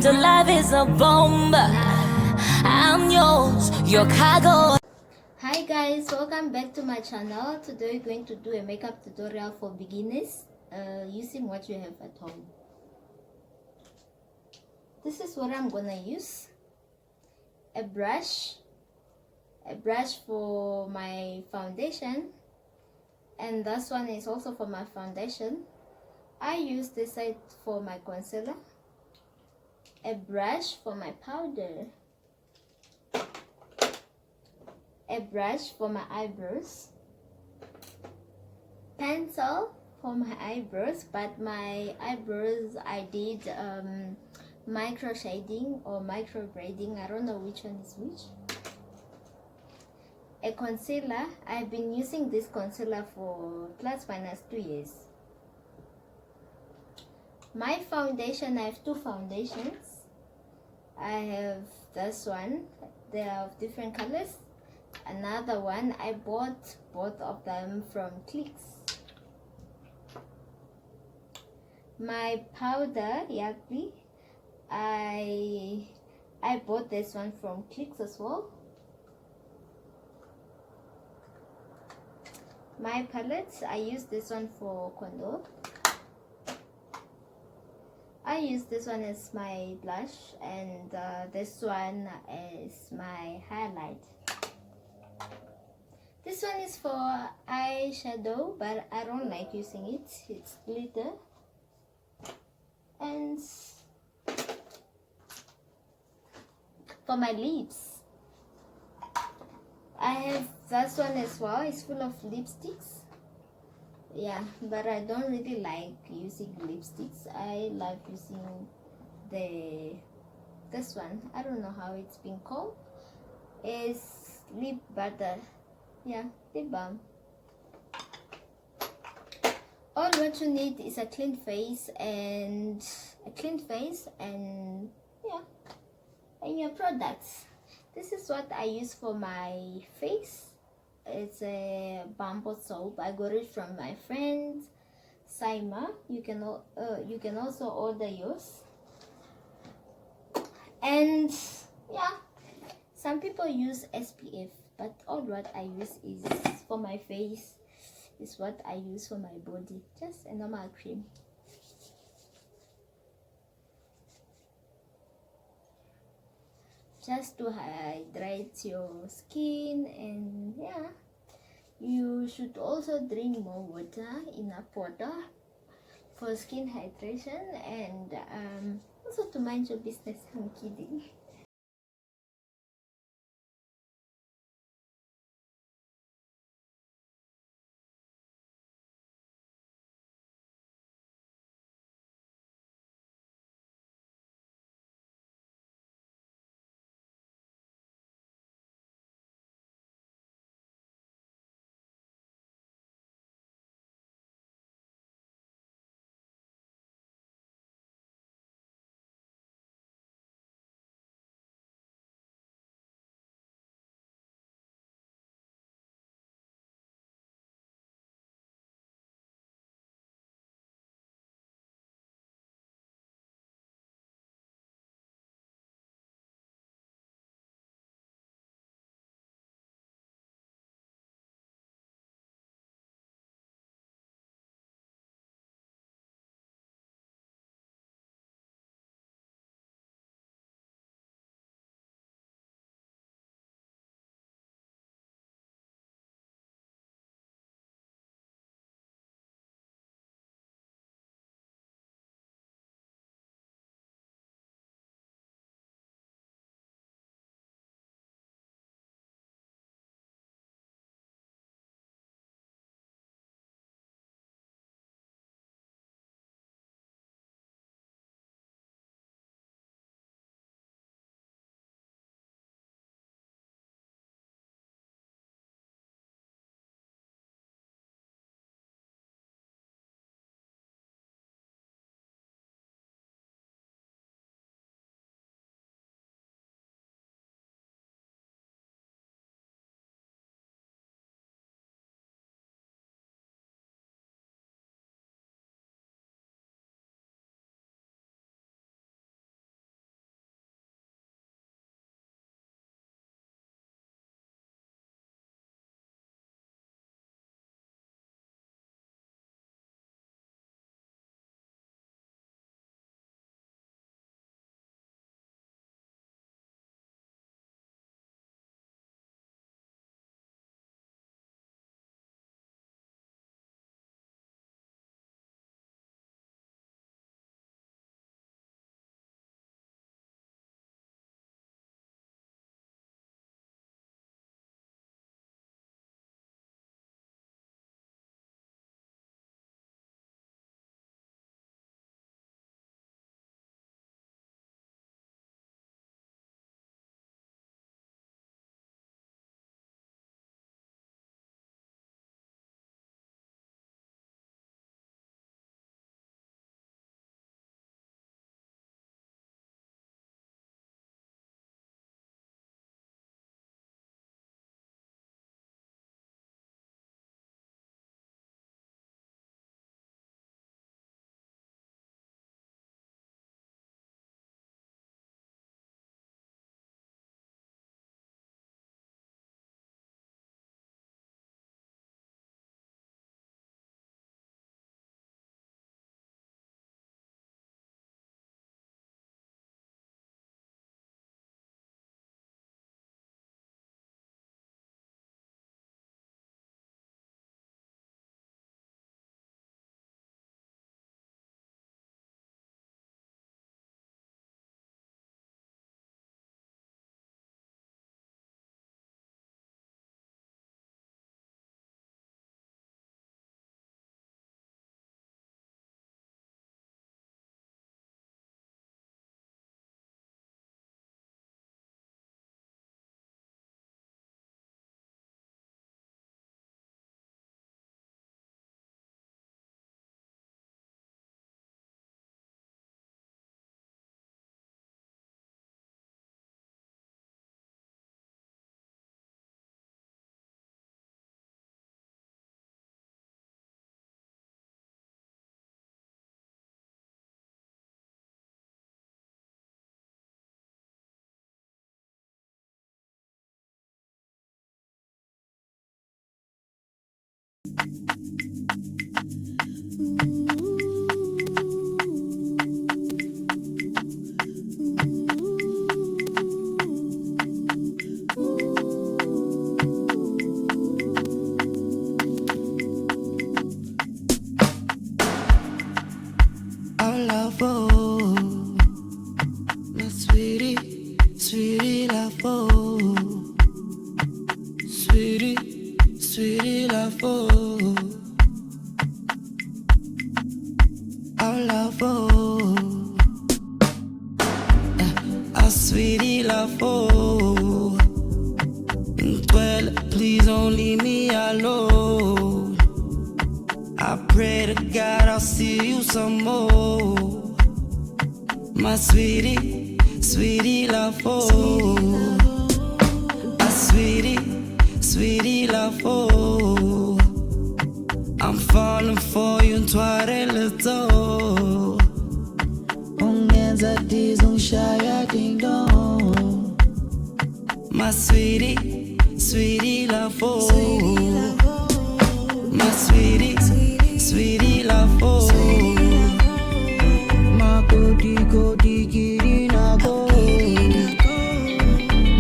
The life is a bomb. I'm yours, your cargo. Hi guys, welcome back to my channel. Today we're going to do a makeup tutorial for beginners using what you have at home. This is what I'm gonna use. A brush for my foundation, and this one is also for my foundation. I use this side for my concealer. A brush for my powder. A brush for my eyebrows. Pencil for my eyebrows, but my eyebrows I did micro shading or micro braiding. I don't know which one is which. A concealer. I've been using this concealer for plus minus 2 years. My foundation, I have two foundations. I have this one, they are of different colors. Another one, I bought both of them from Clicks. My powder, Yakli, I bought this one from Clicks as well. My palettes, I use this one for contour. I use this one as my blush, and this one is my highlight. This one is for eyeshadow, but I don't like using it. It's glitter. And for my lips, I have this one as well. It's full of lipsticks. Yeah, but I don't really like using lipsticks. I love using this one. I don't know how it's been called. It's lip butter. Yeah, lip balm. All what you need is a clean face and yeah, and your products. This is what I use for my face. It's a bamboo soap. I got it from my friend Saima. You can also order yours. And yeah, some people use SPF, but all what I use is for my face. Is what I use for my body. Just a normal cream. Just to hydrate your skin, and yeah, you should also drink more water, enough water for skin hydration, and also to mind your business. I'm kidding. Sweetie love, oh, well, please don't leave me alone. I pray to God I'll see you some more. My sweetie, sweetie love, oh, a sweetie love, oh, I'm falling for you, tware little. My sweetie, sweetie love, oh, my sweetie, sweetie love, oh, my goody giddy na go,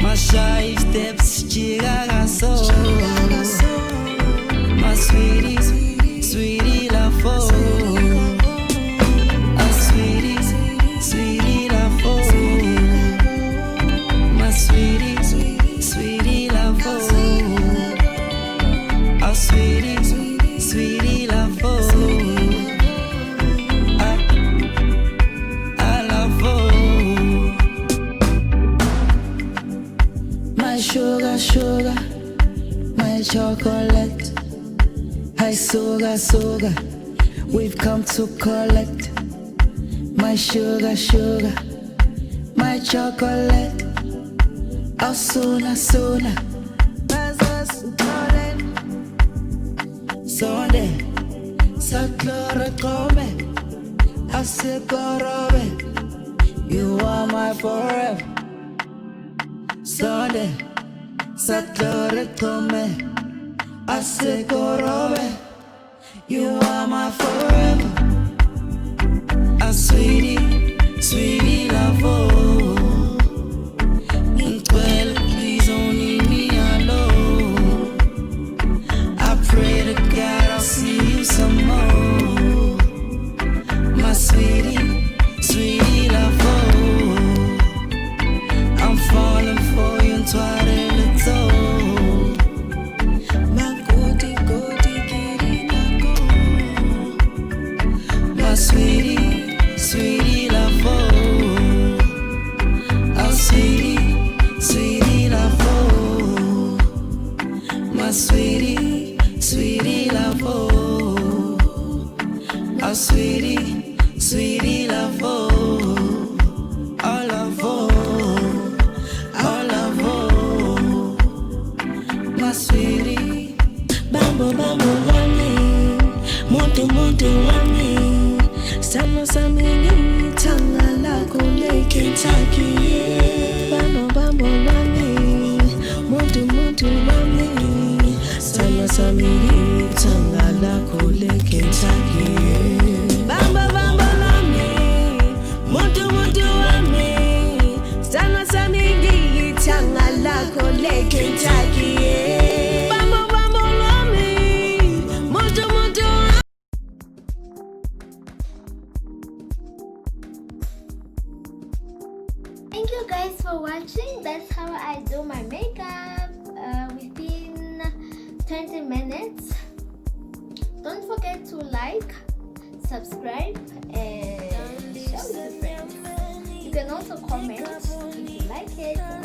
my shy steps chigaga so, my sweetie, sweetie love, oh, a sweetie love, oh, my sweetie, sweetie love, oh, a sweetie love, oh, I love, oh, my sugar, my chocolate, hi sugar, we've come to collect. My sugar, my chocolate, oh sooner, Sunday, Saklora come, Asekorobe, you are my forever. Sunday, Saklora come, Asekorobe, you are my forever. A sweetie love, oh, well, please don't leave me alone. I pray to God I'll see you some more. My sweetie love, oh, I'm falling for you and tware little. My goody giddy na go, my sweetie love, oh, oh sweetie love, oh, my sweetie love, oh, oh sweetie love, oh, all love, my sweetie. Bambo wani, moto wani, sama samini, tanga lako leke taki. Bambo wani, moto wani, sama samini, tanga lako leke taki. Bambo wani, moto wani, sama samini, tanga lako leke taki. Thank you guys for watching. That's how I do my makeup within 20 minutes. Don't forget to like, subscribe, and share with your friends. You can also comment if you like it or